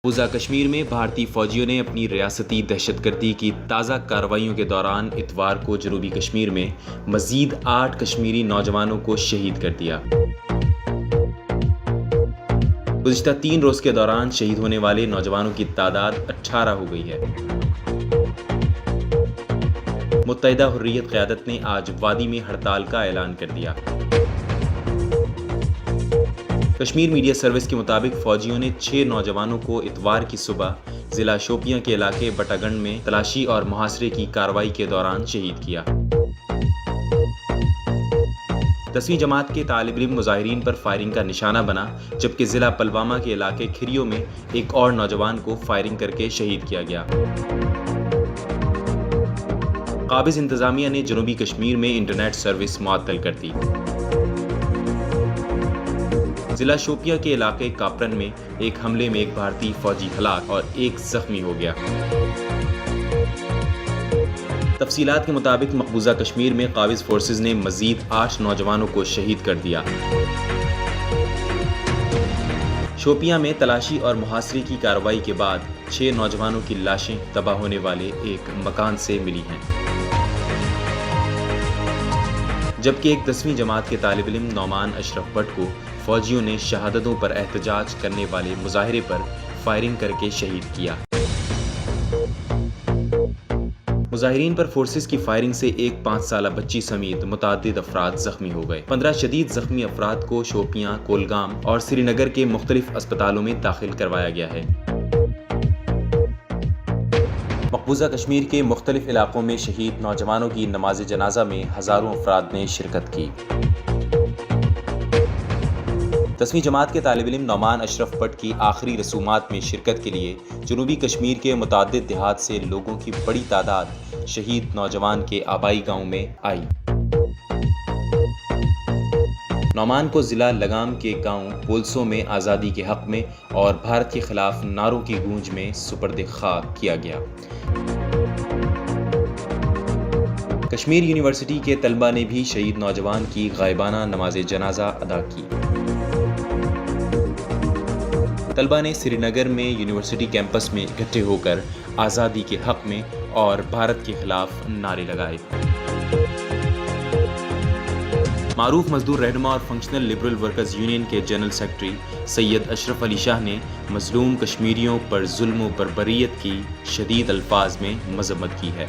مقبوضہ کشمیر میں بھارتی فوجیوں نے اپنی ریاستی دہشت گردی کی تازہ کارروائیوں کے دوران اتوار کو جنوبی کشمیر میں مزید 8 کشمیری نوجوانوں کو شہید کر دیا۔ گزشتہ 3 روز کے دوران شہید ہونے والے نوجوانوں کی تعداد 18 ہو گئی ہے۔ متحدہ حریت قیادت نے آج وادی میں ہڑتال کا اعلان کر دیا۔ کشمیر میڈیا سروس کے مطابق فوجیوں نے 6 نوجوانوں کو اتوار کی صبح ضلع شوپیاں کے علاقے بٹاگنڈ میں تلاشی اور محاصرے کی کارروائی کے دوران شہید کیا۔ 10ویں جماعت کے طالب علم مظاہرین پر فائرنگ کا نشانہ بنا، جبکہ ضلع پلوامہ کے علاقے کھریوں میں ایک اور نوجوان کو فائرنگ کر کے شہید کیا گیا۔ قابض انتظامیہ نے جنوبی کشمیر میں انٹرنیٹ سروس معطل کر دی۔ ضلع شوپیاں کے علاقے کاپرن میں ایک حملے میں ایک بھارتی فوجی ہلاک اور ایک زخمی ہو گیا۔ تفصیلات کے مطابق مقبوضہ کشمیر میں قابض فورسز نے مزید 8 نوجوانوں کو شہید کر دیا۔ شوپیاں میں تلاشی اور محاصرے کی کارروائی کے بعد 6 نوجوانوں کی لاشیں تباہ ہونے والے ایک مکان سے ملی ہیں، جبکہ ایک 10ویں جماعت کے طالب علم نعمان اشرف بٹ کو فوجیوں نے شہادتوں پر احتجاج کرنے والے مظاہرے پر فائرنگ کر کے شہید کیا۔ مظاہرین پر فورسز کی فائرنگ سے ایک 5 سالہ بچی سمیت متعدد افراد زخمی ہو گئے۔ 15 شدید زخمی افراد کو شوپیاں، کولگام اور سری نگر کے مختلف اسپتالوں میں داخل کروایا گیا ہے۔ مقبوضہ کشمیر کے مختلف علاقوں میں شہید نوجوانوں کی نماز جنازہ میں ہزاروں افراد نے شرکت کی۔ 10ویں جماعت کے طالب علم نعمان اشرف بٹ کی آخری رسومات میں شرکت کے لیے جنوبی کشمیر کے متعدد دیہات سے لوگوں کی بڑی تعداد شہید نوجوان کے آبائی گاؤں میں آئی۔ نعمان کو ضلع لگام کے گاؤں پولسوں میں آزادی کے حق میں اور بھارت کے خلاف نعروں کی گونج میں سپرد خاک کیا گیا۔ کشمیر یونیورسٹی کے طلبہ نے بھی شہید نوجوان کی غائبانہ نماز جنازہ ادا کی۔ طلبہ نے سری نگر میں یونیورسٹی کیمپس میں اکٹھے ہو کر آزادی کے حق میں اور بھارت کے خلاف نعرے لگائے۔ معروف مزدور رہنما اور فنکشنل لبرل ورکرز یونین کے جنرل سیکرٹری سید اشرف علی شاہ نے مظلوم کشمیریوں پر ظلم و بربریت کی شدید الفاظ میں مذمت کی ہے۔